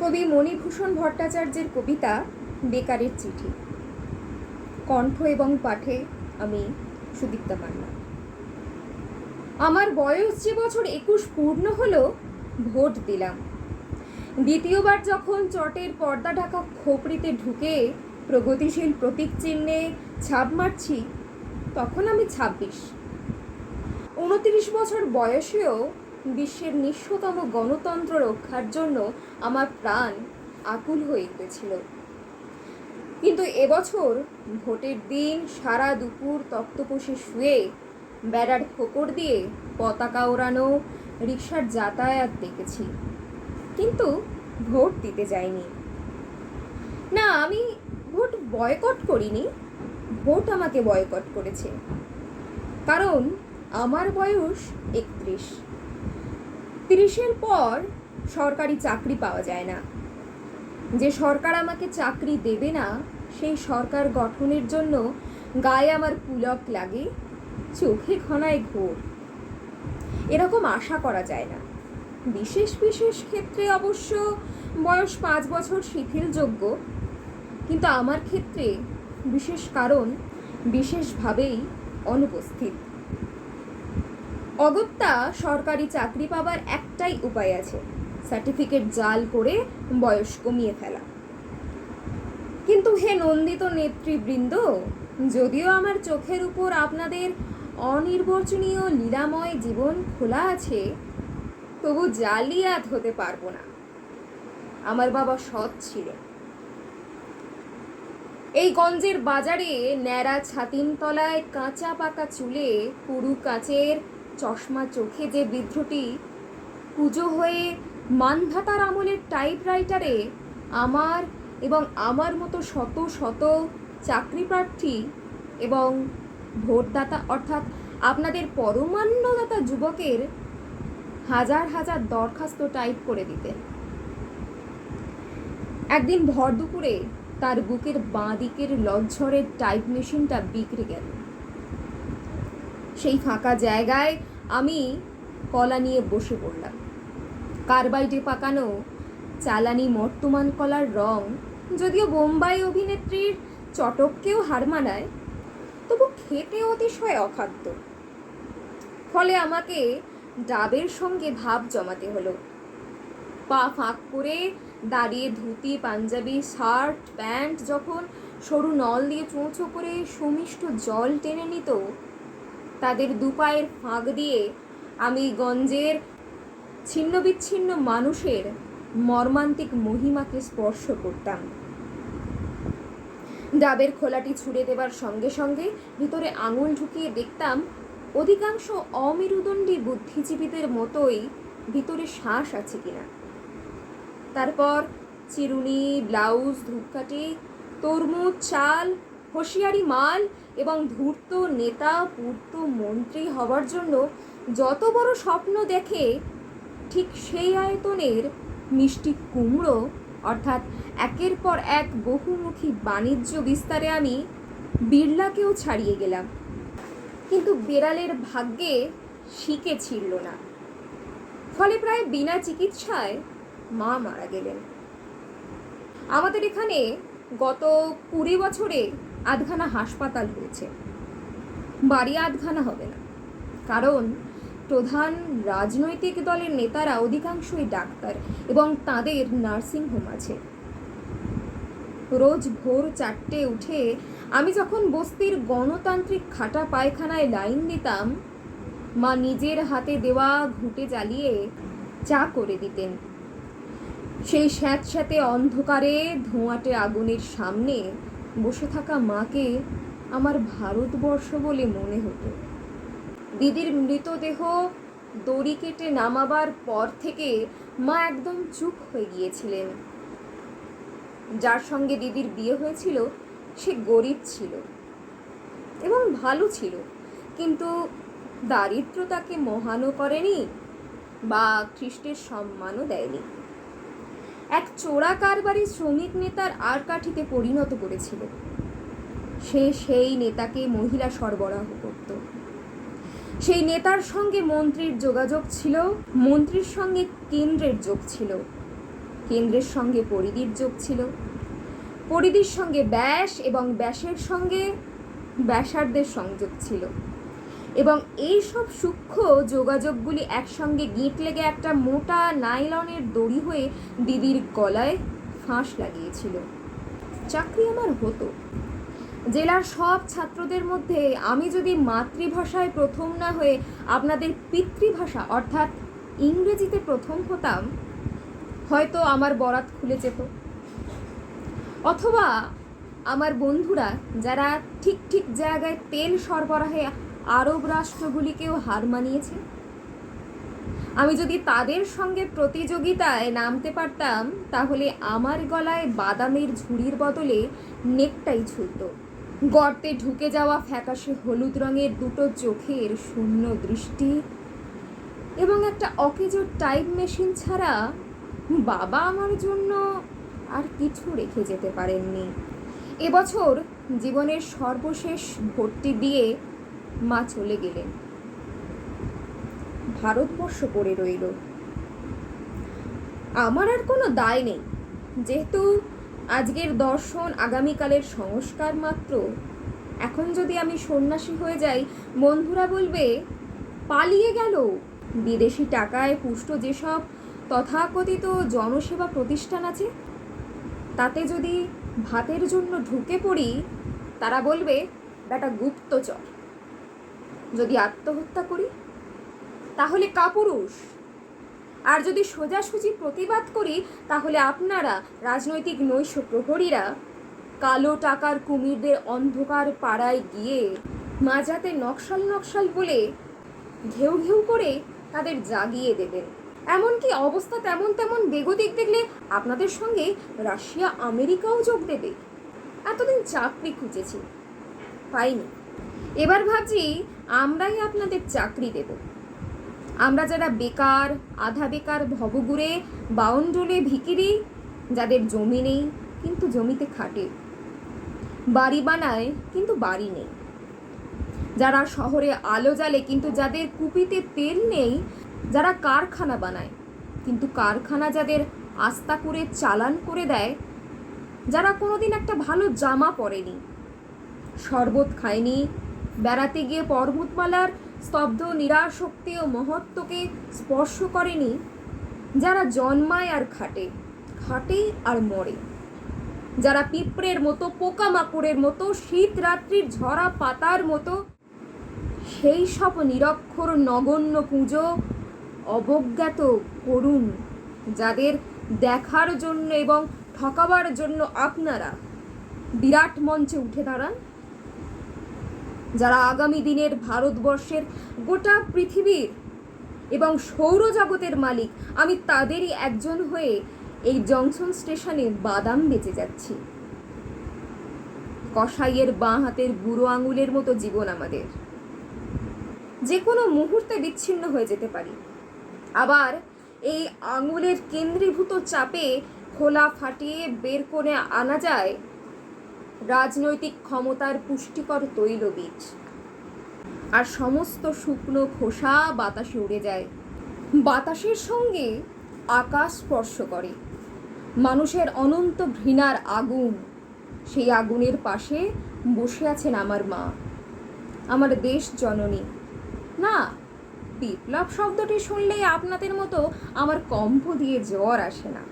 কবি মণিভূষণ ভট্টাচার্যের কবিতা বেকারের চিঠি। কণ্ঠ এবং পাঠে আমি সুদীপ্তা মান্না। আমার বয়স যে বছর 21 পূর্ণ হলো, ভোট দিলাম। দ্বিতীয়বার যখন চটের পর্দা ঢাকা খোপড়িতে ঢুকে প্রগতিশীল প্রতীক চিহ্নে ছাপ মারছি, তখন আমি 26। 29 বছর বয়সেও বিশ্বের নিঃস্বতম গণতন্ত্র রক্ষার জন্য আমার প্রাণ আকুল হয়ে উঠেছিল। কিন্তু এবছর ভোটের দিন সারা দুপুর তক্তপোষে শুয়ে বেড়ার ফোকর দিয়ে পতাকা ওড়ানো রিকশার যাতায়াত দেখেছি, কিন্তু ভোট দিতে যাইনি। না, আমি ভোট বয়কট করিনি, ভোট আমাকে বয়কট করেছে। কারণ আমার বয়স 31। 30-এর পর সরকারি চাকরি পাওয়া যায় না। যে সরকার আমাকে চাকরি দেবে না, সেই সরকার গঠনের জন্য গায়ে আমার পুলক লাগে, চোখে ঘনায় ঘোর। এরকম আশা করা যায় না। বিশেষ বিশেষ ক্ষেত্রে অবশ্য বয়স 5 বছর শিথিলযোগ্য, কিন্তু আমার ক্ষেত্রে বিশেষ কারণ বিশেষভাবেই অনুপস্থিত। অগত্যা সরকারি চাকরি পাবার একটাই উপায় আছে, সার্টিফিকেট জাল করে বয়স কমিয়ে ফেলা। কিন্তু হে নন্দিত নেতৃবৃন্দ, যদিও আমার চোখের উপর আপনাদের অনির্বচনীয় লীলাময় জীবন খোলা আছে, তবু জালিয়াত হতে পারবো না। আমার বাবা সৎ ছিলেন। এই গঞ্জের বাজারে ন্যাড়া ছাতিম তলায় কাঁচা পাকা চুলে পুরু কাচের চশমা চোখে যে বৃদ্ধটি পুজো হয়ে মানভাতার আমলের টাইপরাইটারে আমার এবং আমার মতো শত শত চাকরি প্রার্থী এবং ভোটদাতা অর্থাৎ আপনাদের পরমান্নদাতা যুবকের হাজার হাজার দরখাস্ত টাইপ করে দিতেন। একদিন ভর দুপুরে তার বুকের বাঁ দিকের লজ্জরের টাইপ মেশিনটা বিগড়ে গেল। সেই ফাঁকা জায়গায় আমি কলা নিয়ে বসে পড়লাম। কার্বাইডে পাকানো চালানি মর্তমান কলার রং যদিও বোম্বাই অভিনেত্রীর চটককেও হার মানায়, তবু খেতে অতিশয় অখাদ্য। ফলে আমাকে ডাবের সঙ্গে ভাব জমাতে হলো। পা ফাঁক করে দাঁড়িয়ে ধুতি পাঞ্জাবি শার্ট প্যান্ট যখন সরু নল দিয়ে চোঁচো করে সুমিষ্ট জল টেনে নিত, তাদের দুপায়ের ফাঁক দিয়ে আমি গঞ্জের ছিন্ন বিচ্ছিন্ন মানুষের মর্মান্তিক মহিমাকে স্পর্শ করতাম। ডাবের খোলাটি ছুঁড়ে দেবার সঙ্গে সঙ্গে ভিতরে আঙুল ঢুকিয়ে দেখতাম অধিকাংশ অমেরুদণ্ডী বুদ্ধিজীবীদের মতোই ভিতরে শ্বাস আছে কিনা। তারপর চিরুনি, ব্লাউজ, ধূপকাঠি, তরমুজ, চাল, হুঁশিয়ারি মাল এবং ধূর্ত নেতা পূর্ত মন্ত্রী হবার জন্য যত বড় স্বপ্ন দেখে, ঠিক সেই আয়তনের মিষ্টি কুমড়ো অর্থাৎ একের পর এক বহুমুখী বাণিজ্য বিস্তারে আমি বিড়লাকেও ছাড়িয়ে গেলাম। কিন্তু বেড়ালের ভাগ্যে শিকে ছিঁড়ল না। ফলে প্রায় বিনা চিকিৎসায় মা মারা গেলেন। আমাদের এখানে গত 20 বছরে আধখানা হাসপাতাল হয়েছে, বাড়ি আধখানা হবে না। কারণ প্রধান রাজনৈতিক দলের নেতারা অধিকাংশই ডাক্তার এবং তাদের নার্সিংহোম আছে। রোজ ভোর 4টে উঠে আমি যখন বস্তির গণতান্ত্রিক খাটা পায়খানায় লাইন দিতাম, মা নিজের হাতে দেওয়া ঘুঁটে জ্বালিয়ে চা করে দিতেন। সেই স্যাঁতস্যাঁতে অন্ধকারে ধোঁয়াটে আগুনের সামনে বসে থাকা মাকে আমার ভারতবর্ষ বলে মনে হতো। দিদির মৃতদেহ দড়ি কেটে নামাবার পর থেকে মা একদম চুপ হয়ে গিয়েছিলেন। যার সঙ্গে দিদির বিয়ে হয়েছিল সে গরিব ছিল এবং ভালো ছিল, কিন্তু দারিদ্র তাকে মহানও করেনি বা খ্রিস্টের সম্মানও দেয়নি। এক চোরা কারবারি শ্রমিক নেতার আর কাঠিতে পরিণত করেছিল। সে সেই নেতাকে মহিলা সরবরাহ করত। সেই নেতার সঙ্গে মন্ত্রীর যোগাযোগ ছিল, মন্ত্রীর সঙ্গে কেন্দ্রের যোগ ছিল, কেন্দ্রের সঙ্গে পরিধির যোগ ছিল, পরিধির সঙ্গে ব্যাস এবং ব্যাসের সঙ্গে ব্যাসার্ধের সংযোগ ছিল, এবং এই সব সূক্ষ্ম যোগাযোগগুলি একসঙ্গে গিঁট লেগে একটা মোটা নাইলনের দড়ি হয়ে দিদির গলায় ফাঁস লাগিয়েছিল। চাকরি আমার হতো। জেলার সব ছাত্রদের মধ্যে আমি যদি মাতৃভাষায় প্রথম না হয়ে আপনাদের পিতৃভাষা অর্থাৎ ইংরেজিতে প্রথম হতাম, হয়তো আমার বরাত খুলে যেত। অথবা আমার বন্ধুরা যারা ঠিক ঠিক জায়গায় তেল সরবরাহে আরব রাষ্ট্রগুলিকেও হার মানিয়েছে, আমি যদি তাদের সঙ্গে প্রতিযোগিতায় নামতে পারতাম, তাহলে আমার গলায় বাদামের ঝুড়ির বদলে নেকটাই ঝুলত। গর্তে ঢুকে যাওয়া ফ্যাকাশে হলুদ রঙের দুটো চোখের শূন্য দৃষ্টি এবং একটা অকেজো টাইপ মেশিন ছাড়া বাবা আমার জন্য আর কিছু রেখে যেতে পারেননি। এবছর জীবনের সর্বশেষ ভর্তি দিয়ে মা চলে গেলেন। ভারতবর্ষ পড়ে রইল। আমার আর কোনো দায় নেই, যেহেতু আজকের দর্শন আগামীকালের সংস্কার মাত্র। এখন যদি আমি সন্ন্যাসী হয়ে যাই, বন্ধুরা বলবে পালিয়ে গেল। বিদেশি টাকায় পুষ্ট যেসব তথাকথিত জনসেবা প্রতিষ্ঠান আছে, তাতে যদি ভাতের জন্য ঢুকে পড়ি, তারা বলবে বেটা গুপ্তচর। যদি আত্মহত্যা করি, তাহলে কাপুরুষ। আর যদি সোজাসুজি প্রতিবাদ করি, তাহলে আপনারা রাজনৈতিক নৈশ প্রহরীরা কালো টাকার কুমিরদের অন্ধকার পাড়ায় গিয়ে মাঝাতে নকশাল নকশাল বলে ঘেউ ঘেউ করে তাদের জাগিয়ে দেবেন। এমনকি অবস্থা তেমন তেমন বেগতিক দেখলে আপনাদের সঙ্গে রাশিয়া আমেরিকাও যোগ দেবে। এতদিন চাকরি খুঁজেছি, পাইনি। এবার ভাবছি আমরাই আপনাদের চাকরি দেব। আমরা যারা বেকার, আধা বেকার, ভবঘুরে, বাউন্ডুলে ভিখিরি, যাদের জমি নেই কিন্তু জমিতে খাটে, বাড়ি বানায় কিন্তু বাড়ি নেই, যারা শহরে আলো জ্বালে কিন্তু যাদের কুপিতে তেল নেই, যারা কারখানা বানায় কিন্তু কারখানা যাদের আস্তা করে চালান করে দেয়, যারা কোনোদিন একটা ভালো জামা পরেনি, শরবত খায়নি, বেড়াতে গিয়ে পর্বতমালার স্তব্ধ নিরাসক্তি ও মহত্বকে স্পর্শ করেনি, যারা জন্মায় আর খাটে, খাটে আর মরে, যারা পিঁপড়ের মতো, পোকামাকড়ের মতো, শীত রাত্রির ঝরা পাতার মতো, সেই সব নিরক্ষর নগণ্য পুজো, অবজ্ঞাত করুণ, যাদের দেখার জন্য এবং ঠকাবার জন্য আপনারা বিরাট মঞ্চে উঠে দাঁড়ান, যারা আগামী দিনের ভারতবর্ষের গোটা পৃথিবীর এবং সৌরজগতের মালিক, আমি তাদেরই একজন হয়ে এই জংশন স্টেশনে বাদাম বেচে যাচ্ছি। কসাইয়ের বাঁ হাতের বুড়ো আঙুলের মতো জীবন আমাদের, যে কোনো মুহূর্তে বিচ্ছিন্ন হয়ে যেতে পারি। আবার এই আঙুলের কেন্দ্রীভূত চাপে খোলা ফাটিয়ে বের করে আনা যায় রাজনৈতিক ক্ষমতার পুষ্টিকর তৈলবীজ, আর সমস্ত শুকনো খোসা বাতাসে উড়ে যায়। বাতাসের সঙ্গে আকাশ স্পর্শ করে মানুষের অনন্ত ঘৃণার আগুন। সেই আগুনের পাশে বসে আছেন আমার মা, আমার দেশ জননী। না, বিপ্লব শব্দটি শুনলেই আপনাদের মতো আমার কম্প দিয়ে জ্বর আসে না।